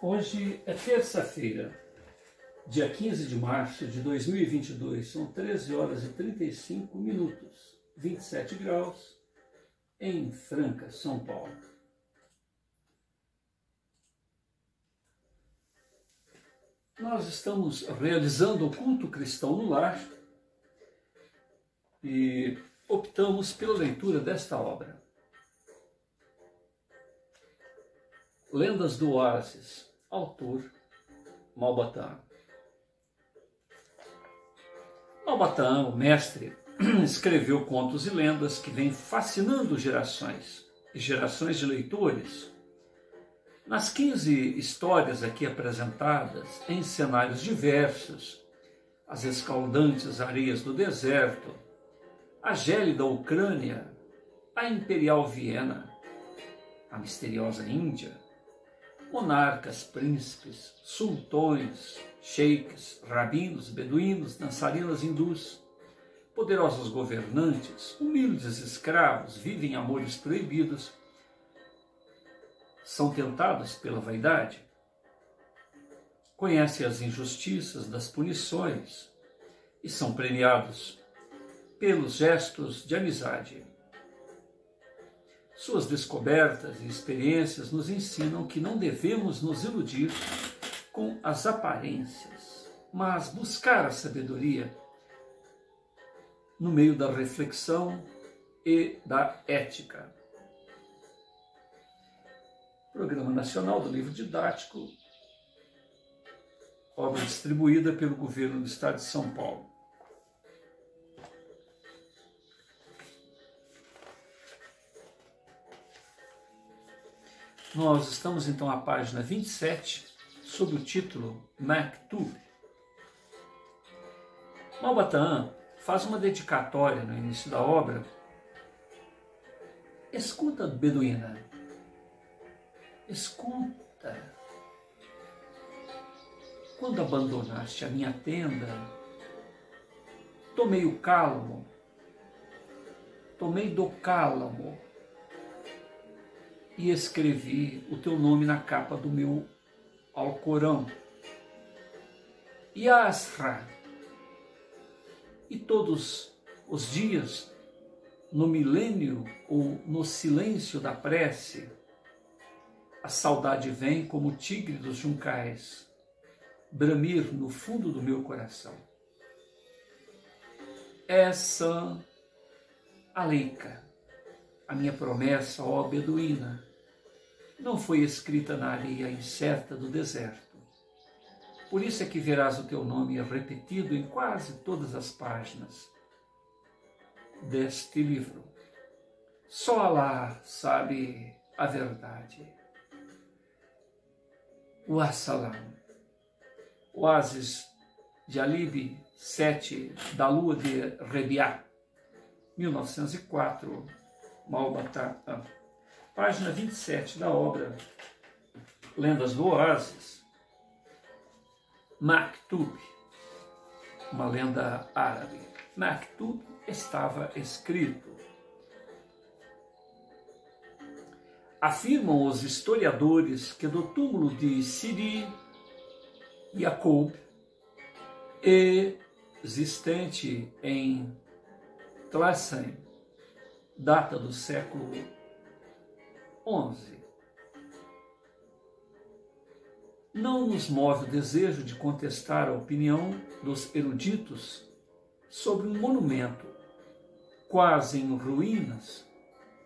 Hoje é terça-feira, dia 15 de março de 2022, são 13 horas e 35 minutos, 27 graus, em Franca, São Paulo. Nós estamos realizando o culto cristão no lar e optamos pela leitura desta obra. Lendas do Oásis, autor Malba Tahan. Malba Tahan, o mestre, escreveu contos e lendas que vêm fascinando gerações e gerações de leitores. Nas 15 histórias aqui apresentadas, em cenários diversos, as escaldantes areias do deserto, a gélida Ucrânia, a imperial Viena, a misteriosa Índia, monarcas, príncipes, sultões, sheiks, rabinos, beduínos, dançarinas hindus, poderosos governantes, humildes escravos, vivem amores proibidos, são tentados pela vaidade, conhecem as injustiças das punições e são premiados pelos gestos de amizade. Suas descobertas e experiências nos ensinam que não devemos nos iludir com as aparências, mas buscar a sabedoria no meio da reflexão e da ética. Programa Nacional do Livro Didático, obra distribuída pelo Governo do Estado de São Paulo. Nós estamos então à página 27, sob o título Maktub. Malba Tahan faz uma dedicatória no início da obra. Escuta, beduína, escuta. Quando abandonaste a minha tenda, tomei o cálamo, tomei do cálamo, e escrevi o teu nome na capa do meu Alcorão. Yasra. E todos os dias, no milênio ou no silêncio da prece, a saudade vem como tigre dos juncais, bramir no fundo do meu coração. Essa aleika, a minha promessa, ó beduína, não foi escrita na areia incerta do deserto. Por isso é que verás o teu nome repetido em quase todas as páginas deste livro. Só Alá sabe a verdade. Wassalam. Oásis de Alib, 7 da lua de Rebiá, 1904, Malba Tahan. Página 27 da obra Lendas do Oásis. Maktub, uma lenda árabe. Maktub estava escrito. Afirmam os historiadores que do túmulo de Sidi Yaqub, existente em Tlassen, data do século XI. Não nos move o desejo de contestar a opinião dos eruditos sobre um monumento quase em ruínas,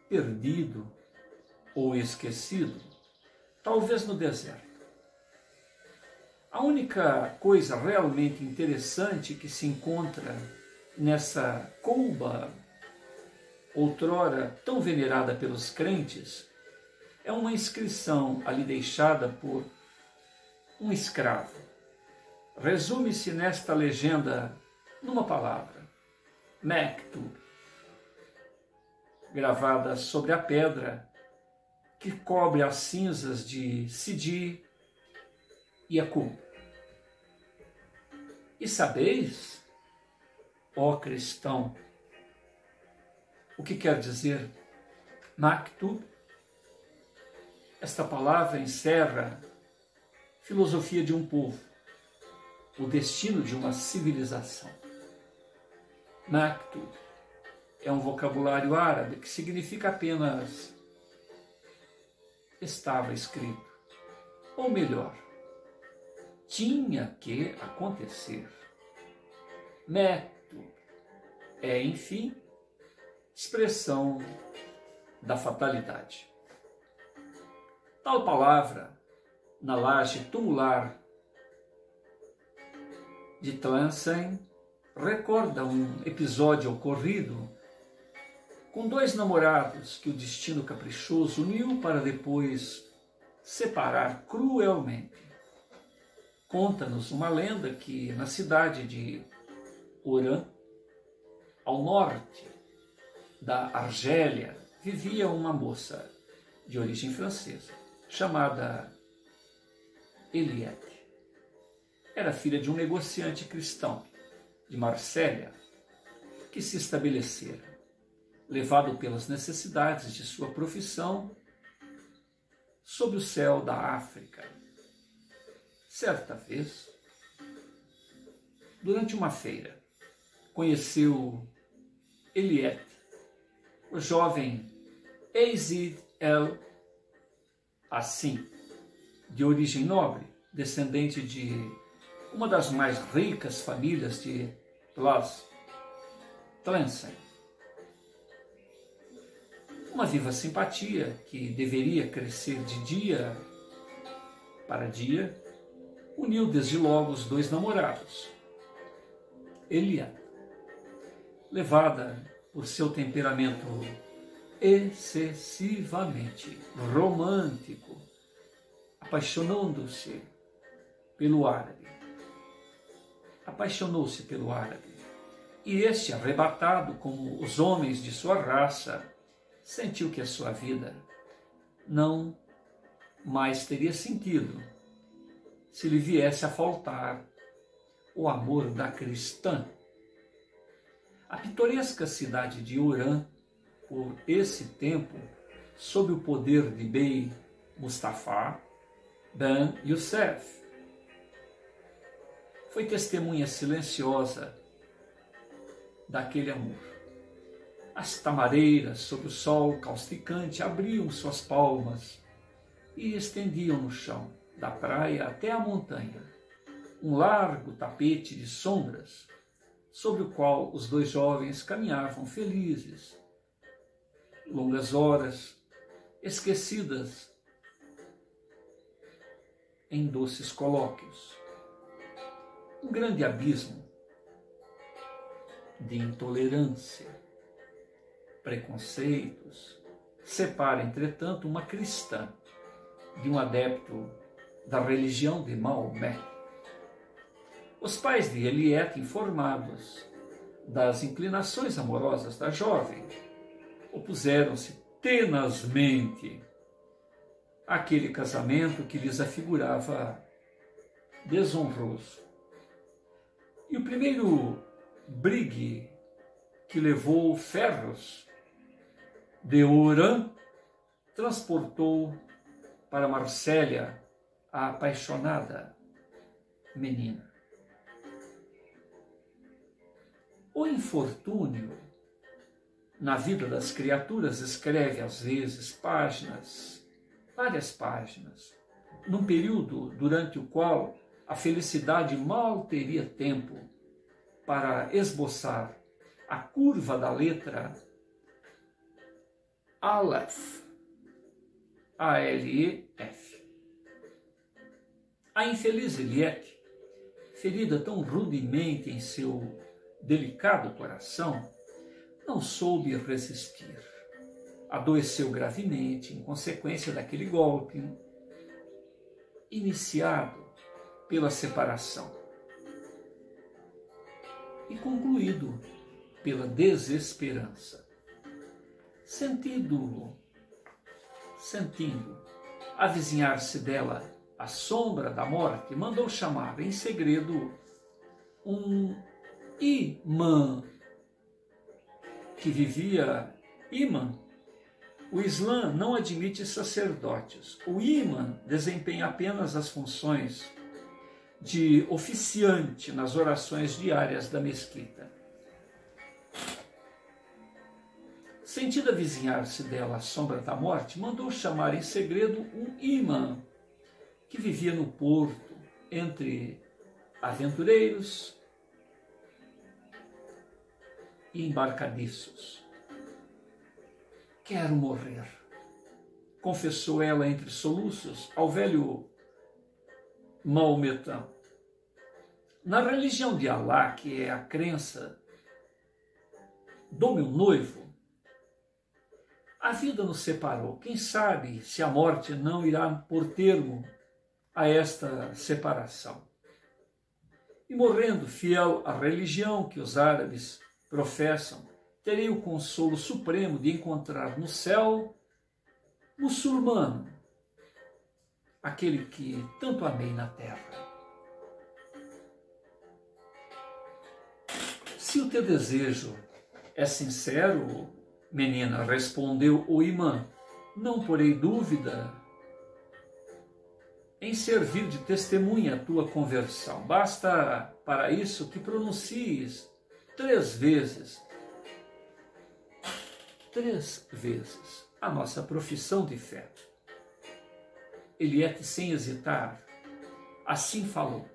perdido ou esquecido, talvez no deserto. A única coisa realmente interessante que se encontra nessa couba, outrora tão venerada pelos crentes, é uma inscrição ali deixada por um escravo. Resume-se nesta legenda numa palavra: Maktub, gravada sobre a pedra que cobre as cinzas de Sidi Yaqub. E sabeis, ó cristão, o que quer dizer Maktub? Esta palavra encerra filosofia de um povo, o destino de uma civilização. Maktub é um vocabulário árabe que significa apenas estava escrito, ou melhor, tinha que acontecer. Maktub é, enfim, expressão da fatalidade. Tal palavra, na laje tumular de Tlemcen, recorda um episódio ocorrido com dois namorados que o destino caprichoso uniu para depois separar cruelmente. Conta-nos uma lenda que na cidade de Oran, ao norte da Argélia, vivia uma moça de origem francesa, chamada Eliette. Era filha de um negociante cristão de Marsella, que se estabelecera, levado pelas necessidades de sua profissão, sob o céu da África. Certa vez, durante uma feira, conheceu Eliette, o jovem Aziz El Hassim, de origem nobre, descendente de uma das mais ricas famílias de Tlemcen. Uma viva simpatia que deveria crescer de dia para dia, uniu desde logo os dois namorados. Eliette, levada por seu temperamento excessivamente romântico, apaixonou-se pelo árabe. E este, arrebatado como os homens de sua raça, sentiu que a sua vida não mais teria sentido se lhe viesse a faltar o amor da cristã. A pitoresca cidade de Oran, por esse tempo, sob o poder de Bey Mustafa Ben Youssef, foi testemunha silenciosa daquele amor. As tamareiras, sob o sol causticante, abriam suas palmas e estendiam no chão, da praia até a montanha, um largo tapete de sombras, sobre o qual os dois jovens caminhavam felizes. Longas horas, esquecidas em doces colóquios. Um grande abismo de intolerância, preconceitos, separa, entretanto, uma cristã de um adepto da religião de Maomé. Os pais de Eliette, informados das inclinações amorosas da jovem, opuseram-se tenazmente àquele casamento que lhes afigurava desonroso. E o primeiro brigue que levou ferros de Oran transportou para Marsella a apaixonada menina. O infortúnio na vida das criaturas escreve às vezes páginas, várias páginas, num período durante o qual a felicidade mal teria tempo para esboçar a curva da letra Aleph, A-L-E-F. A infeliz Eliette, ferida tão rudemente em seu delicado coração, não soube resistir. Adoeceu gravemente em consequência daquele golpe iniciado pela separação e concluído pela desesperança. Sentindo avizinhar-se dela a sombra da morte, mandou chamar em segredo um imã que vivia O Islã não admite sacerdotes. O imã desempenha apenas as funções de oficiante nas orações diárias da mesquita. Sentida avizinhar-se dela a sombra da morte, mandou chamar em segredo um imã que vivia no porto, entre aventureiros e embarcadiços. Quero morrer, confessou ela entre soluços ao velho maometão. Na religião de Alá, que é a crença do meu noivo, a vida nos separou. Quem sabe se a morte não irá pôr termo a esta separação. E morrendo fiel à religião que os árabes professam, terei o consolo supremo de encontrar no céu muçulmano, aquele que tanto amei na terra. Se o teu desejo é sincero, menina, respondeu o imã, não porei dúvida em servir de testemunha a tua conversão. Basta para isso que pronuncies 3 vezes a nossa profissão de fé. Eliette, sem hesitar, assim falou.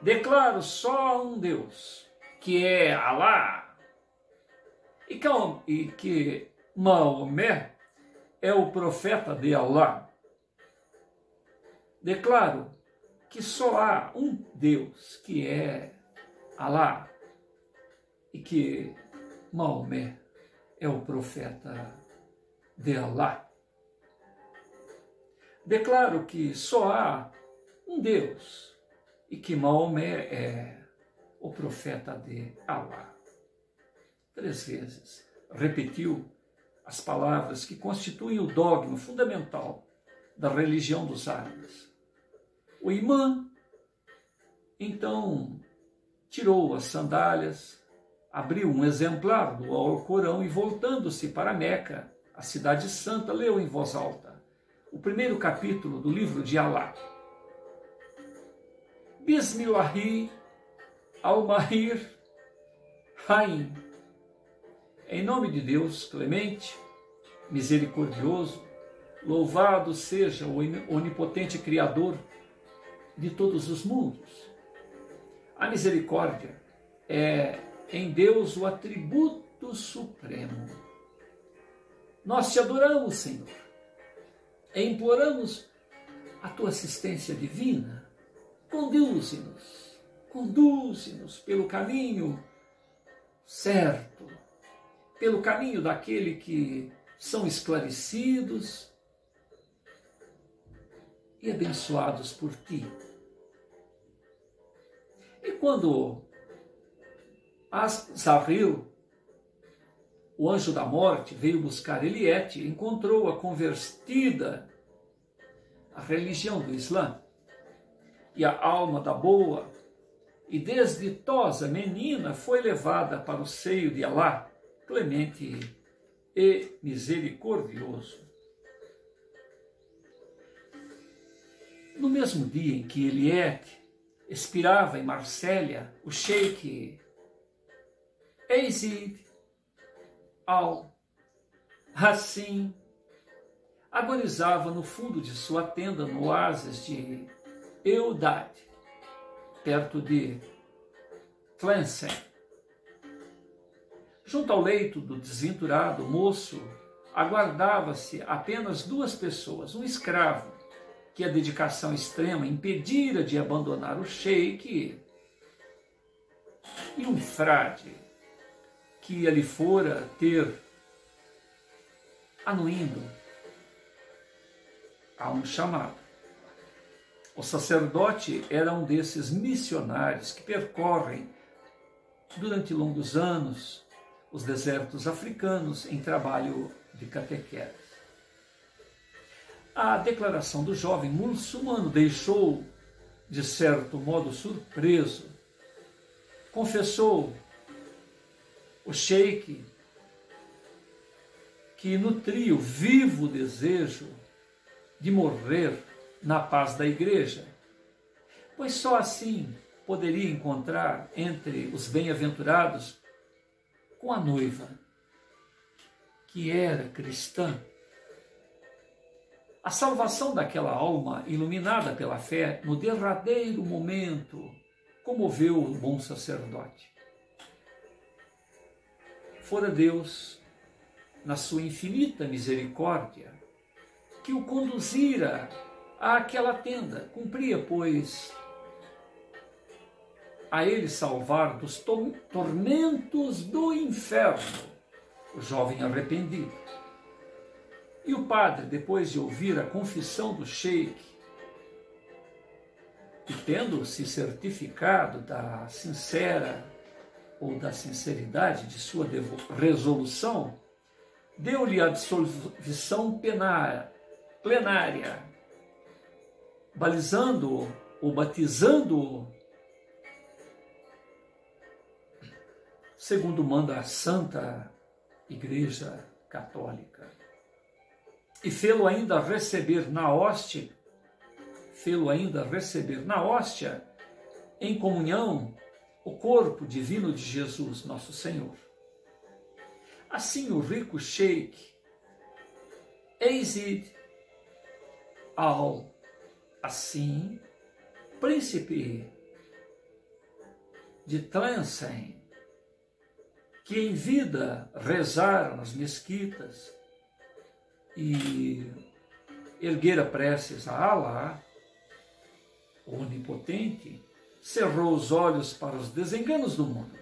Declaro só um Deus, que é Alá, e que Maomé é o profeta de Alá. Declaro que só há um Deus, que é Alá, e que Maomé é o profeta de Alá. Declaro que só há um Deus e que Maomé é o profeta de Alá. 3 vezes repetiu as palavras que constituem o dogma fundamental da religião dos árabes. O imã, então, tirou as sandálias, abriu um exemplar do Alcorão e, voltando-se para Meca, a cidade santa, leu em voz alta o primeiro capítulo do livro de Alá. Bismillahi al-Mahir Rahim. Em nome de Deus clemente, misericordioso, louvado seja o onipotente Criador de todos os mundos. A misericórdia é em Deus o atributo supremo. Nós te adoramos, Senhor, e imploramos a tua assistência divina. Conduze-nos pelo caminho certo, pelo caminho daquele que são esclarecidos e abençoados por ti. E quando Azrael, o anjo da morte, veio buscar Eliette, encontrou-a convertida à religião do Islã, e a alma da boa e desditosa menina foi levada para o seio de Alá, clemente e misericordioso. No mesmo dia em que Eliette expirava em Marsella, o sheik Yazid al-Hassim agonizava no fundo de sua tenda no oásis de Eudade, perto de Tlemcen. Junto ao leito do desventurado moço, aguardava-se apenas 2 pessoas, um escravo, que a dedicação extrema impedira de abandonar o sheik, e um frade, que ali fora ter, anuindo a um chamado. O sacerdote era um desses missionários que percorrem durante longos anos os desertos africanos em trabalho de catequese. A declaração do jovem muçulmano deixou, de certo modo, surpreso. Confessou o sheik que nutria o vivo desejo de morrer na paz da igreja, pois só assim poderia encontrar entre os bem-aventurados com a noiva, que era cristã. A salvação daquela alma iluminada pela fé no derradeiro momento comoveu o bom sacerdote. Fora Deus, na sua infinita misericórdia, que o conduzira àquela tenda. Cumpria, pois, a ele salvar dos tormentos do inferno o jovem arrependido. E o padre, depois de ouvir a confissão do sheik, e tendo se certificado da sincera ou da sinceridade de sua resolução, deu-lhe absolvição plenária, balizando-o ou batizando-o, segundo manda a Santa Igreja Católica, e fê-lo ainda receber na hóstia, em comunhão, o corpo divino de Jesus, nosso Senhor. Assim o rico sheik Aziz assim, príncipe de Tlemcen, que em vida rezara nas mesquitas e erguera preces a Alá, o onipotente, cerrou os olhos para os desenganos do mundo,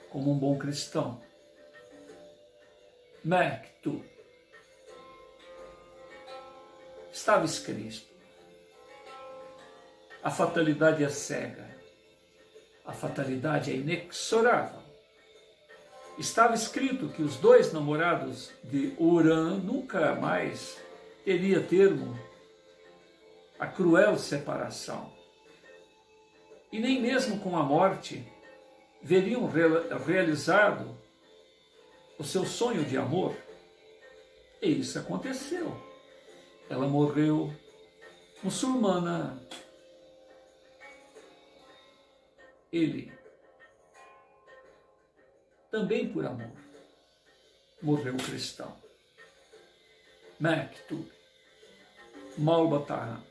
como um bom cristão. Maktub. Estava escrito: a fatalidade é cega, a fatalidade é inexorável. Estava escrito que os dois namorados de Urã nunca mais teria termo a cruel separação, e nem mesmo com a morte veriam realizado o seu sonho de amor. E isso aconteceu. Ela morreu muçulmana. Ele, também por amor, morreu cristão. Maktub, Malbataha.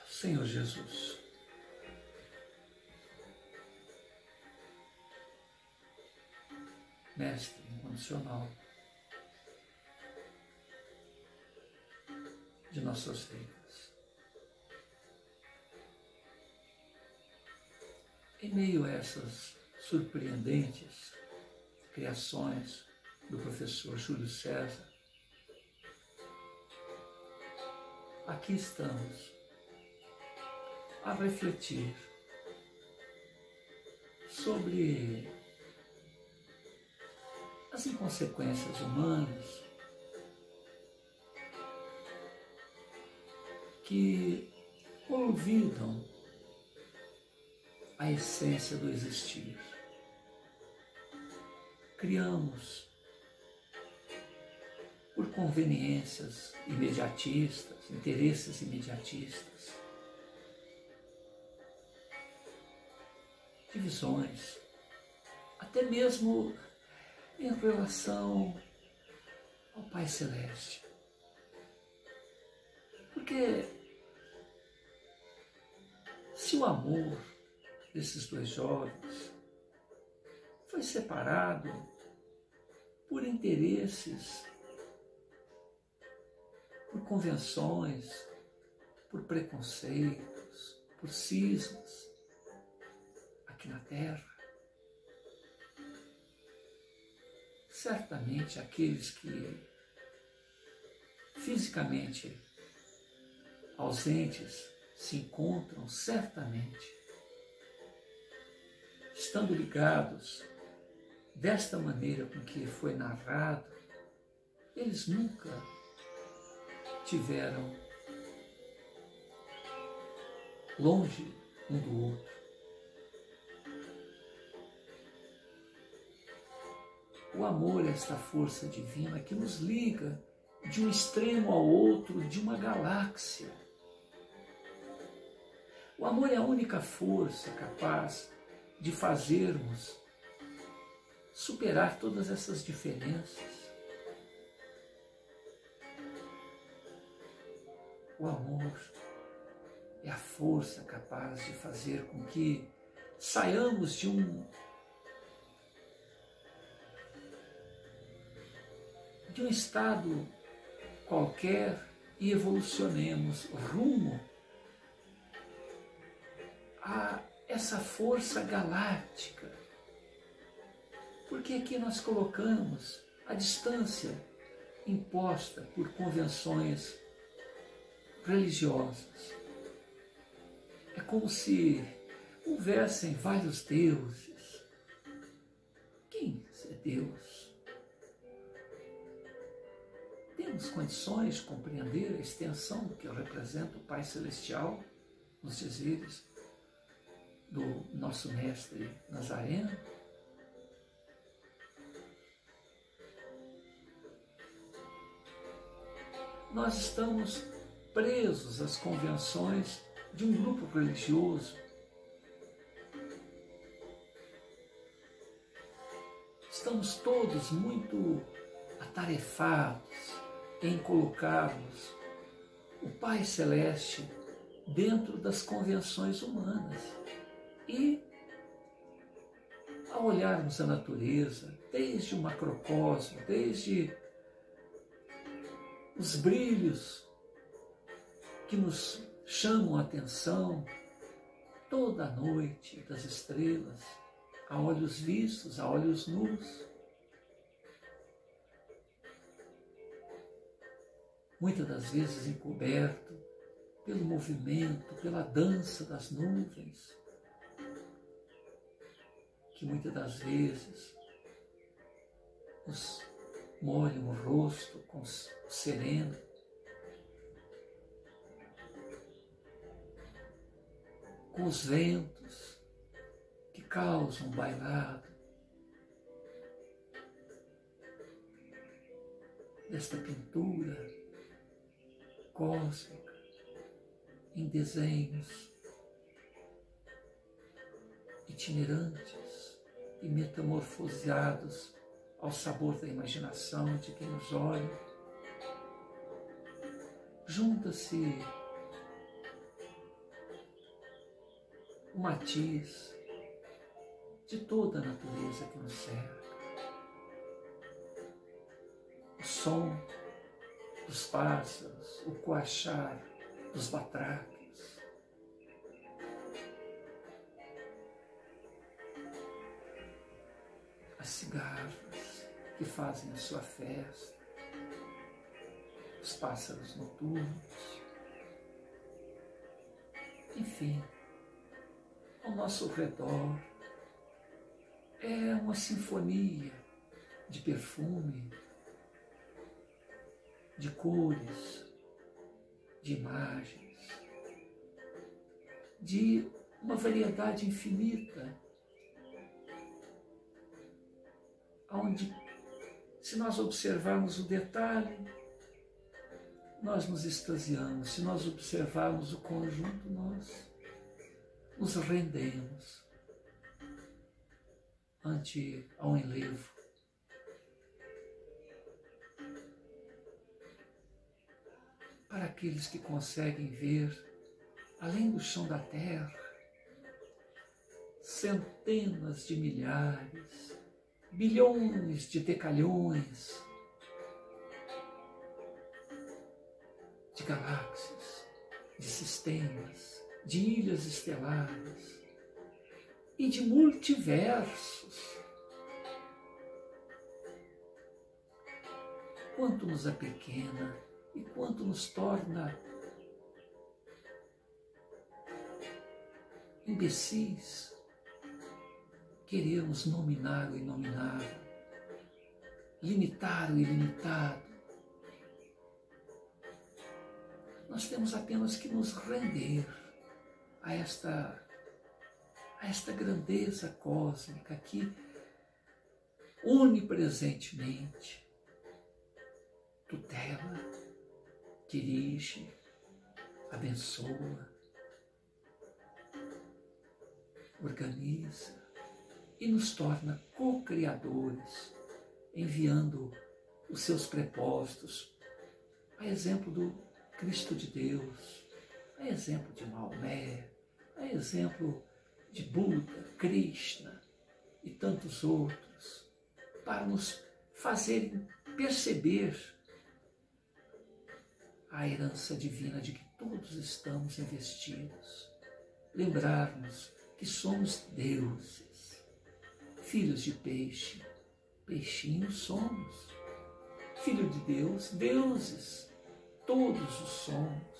Senhor Jesus, Mestre incondicional de nossas vidas, em meio a essas surpreendentes criações do professor Júlio César, aqui estamos a refletir sobre as inconsequências humanas que olvidam a essência do existir. Criamos, por conveniências imediatistas, interesses imediatistas, divisões, até mesmo em relação ao Pai Celeste. Porque se o amor desses dois jovens foi separado por interesses, por convenções, por preconceitos, por cismas aqui na Terra, certamente aqueles que fisicamente ausentes se encontram certamente, estando ligados desta maneira com que foi narrado eles nunca tiveram longe um do outro. O amor é esta força divina que nos liga de um extremo ao outro de uma galáxia. O amor é a única força capaz de fazermos superar todas essas diferenças. O amor é a força capaz de fazer com que saiamos de um estado qualquer e evolucionemos rumo a essa força galáctica. Porque aqui nós colocamos a distância imposta por convenções religiosas. É como se houvessem vários deuses. Quem é Deus? Temos condições de compreender a extensão do que representa o Pai Celestial nos dizeres do nosso Mestre Nazareno? Nós estamos presos às convenções de um grupo religioso. Estamos todos muito atarefados em colocarmos o Pai Celeste dentro das convenções humanas. E, ao olharmos a natureza, desde o macrocosmo, desde os brilhos que nos chamam a atenção toda a noite das estrelas, a olhos vistos, a olhos nus, muitas das vezes encoberto pelo movimento, pela dança das nuvens, que muitas das vezes nos molham o rosto com sereno. Com os ventos que causam bailado desta pintura cósmica em desenhos itinerantes e metamorfoseados ao sabor da imaginação de quem os olha. Junta-se o matiz de toda a natureza que nos cerca. O som dos pássaros, o coachar dos batraques. As cigarras que fazem a sua festa, os pássaros noturnos, enfim, ao nosso redor é uma sinfonia de perfume, de cores, de imagens, de uma variedade infinita, onde, se nós observarmos o detalhe, nós nos extasiamos. Se nós observarmos o conjunto, nós nos rendemos ante ao enlevo. Para aqueles que conseguem ver, além do chão da terra, centenas de milhares, bilhões de decalhões de galáxias, de sistemas, de ilhas estelares e de multiversos. Quanto nos apequena e quanto nos torna imbecis queremos nominar o inominável, limitar o ilimitado, nós temos apenas que nos render a esta grandeza cósmica que onipresentemente tutela, dirige, abençoa, organiza e nos torna co-criadores, enviando os seus propósitos, a exemplo do Cristo de Deus, a exemplo de Maomé, a exemplo de Buda, Krishna e tantos outros, para nos fazerem perceber a herança divina de que todos estamos investidos. Lembrarmos que somos deuses, filhos de peixe, peixinhos somos, filho de Deus, deuses, todos o somos.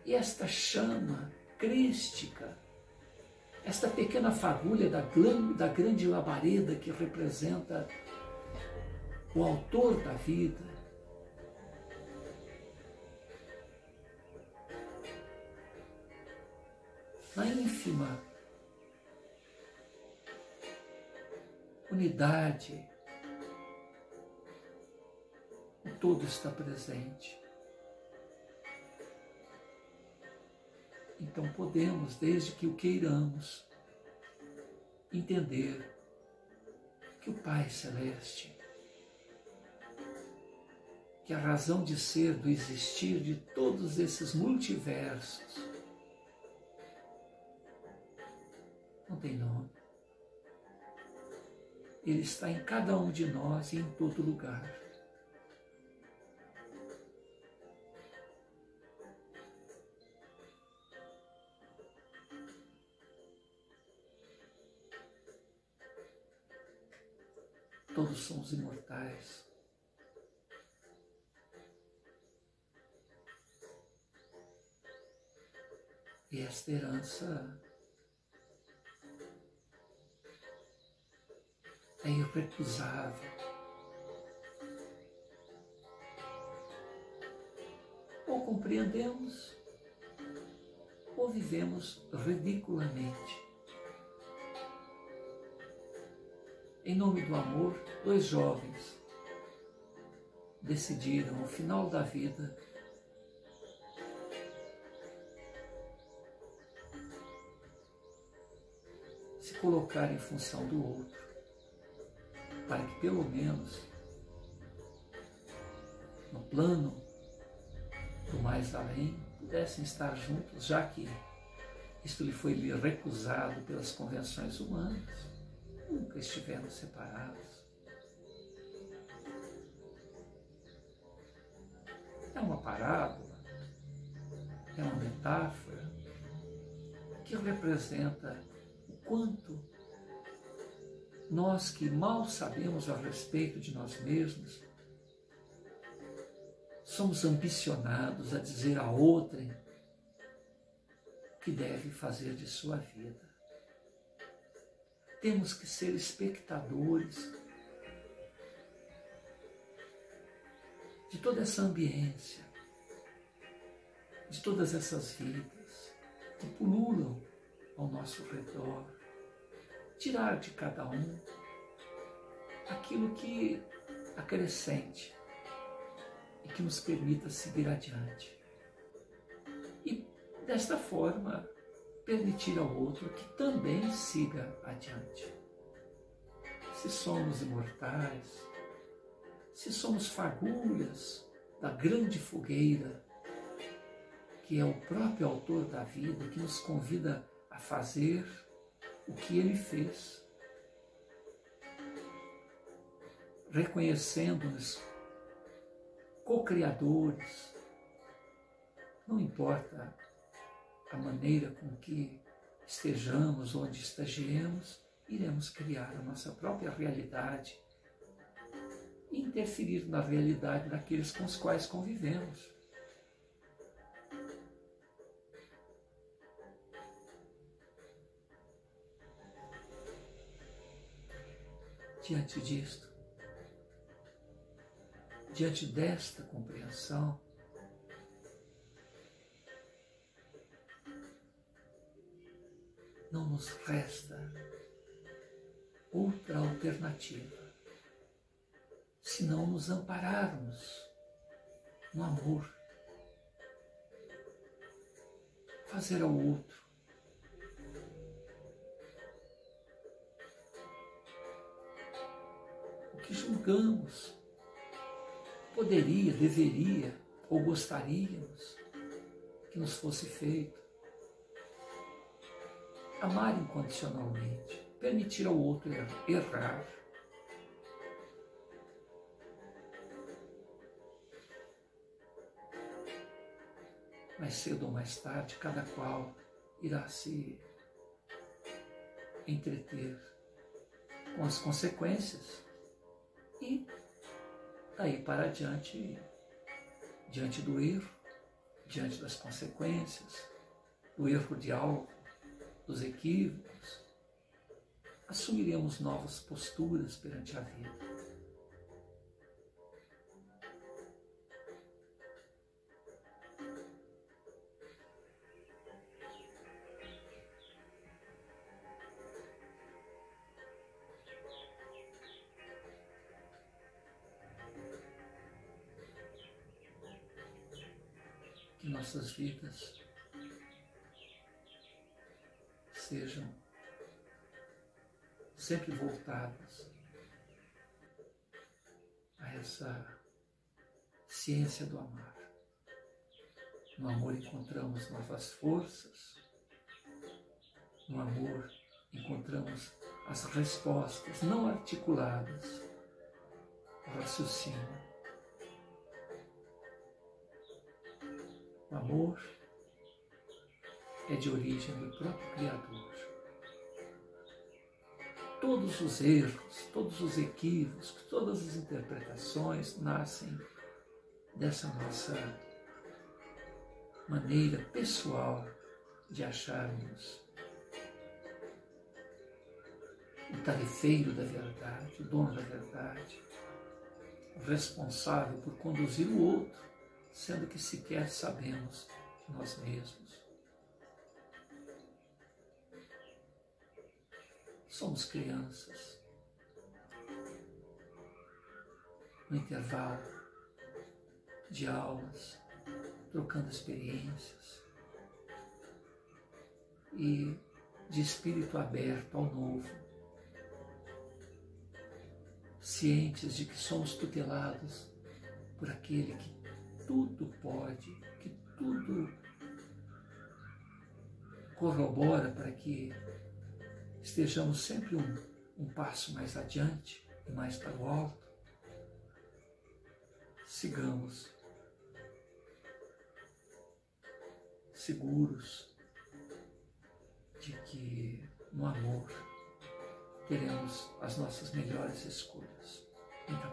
E esta chama crística, esta pequena fagulha da grande labareda que representa o autor da vida, na ínfima unidade, o todo está presente. Então podemos, desde que o queiramos, entender que o Pai Celeste, que a razão de ser, do existir de todos esses multiversos, não tem nome. Ele está em cada um de nós e em todo lugar. Todos somos imortais. E esta herança é irrecusável. Ou compreendemos, ou vivemos ridiculamente. Em nome do amor, 2 jovens decidiram, ao final da vida, se colocar em função do outro, para que pelo menos no plano do mais além pudessem estar juntos, já que isto lhe foi recusado pelas convenções humanas. Nunca estiveram separados. É uma parábola, é uma metáfora que representa o quanto nós que mal sabemos a respeito de nós mesmos, somos ambicionados a dizer a outrem o que deve fazer de sua vida. Temos que ser espectadores de toda essa ambiência, de todas essas vidas que pululam ao nosso redor, tirar de cada um aquilo que acrescente e que nos permita seguir adiante. E desta forma, permitir ao outro que também siga adiante. Se somos imortais, se somos fagulhas da grande fogueira, que é o próprio autor da vida, que nos convida a fazer o que ele fez, reconhecendo-nos co-criadores, não importa a maneira com que estejamos, onde estagiemos, iremos criar a nossa própria realidade e interferir na realidade daqueles com os quais convivemos. Diante disto, diante desta compreensão, não nos resta outra alternativa senão nos ampararmos no amor, fazer ao outro o que julgamos poderia, deveria ou gostaríamos que nos fosse feito. Amar incondicionalmente, permitir ao outro errar. Mais cedo ou mais tarde, cada qual irá se entreter com as consequências e daí para diante do erro, diante das consequências, do erro de algo, dos equívocos, assumiremos novas posturas perante a vida. Que nossas vidas sejam sempre voltadas a essa ciência do amar. No amor encontramos novas forças, no amor encontramos as respostas não articuladas ao raciocínio. O amor é de origem do próprio Criador. Todos os erros, todos os equívocos, todas as interpretações nascem dessa nossa maneira pessoal de acharmos o tarefeiro da verdade, o dono da verdade, o responsável por conduzir o outro, sendo que sequer sabemos de nós mesmos. Somos crianças. No intervalo de aulas, trocando experiências e de espírito aberto ao novo, cientes de que somos tutelados por aquele que tudo pode, que tudo corrobora para que estejamos sempre um passo mais adiante e mais para o alto. Sigamos seguros de que no amor teremos as nossas melhores escolhas. Muita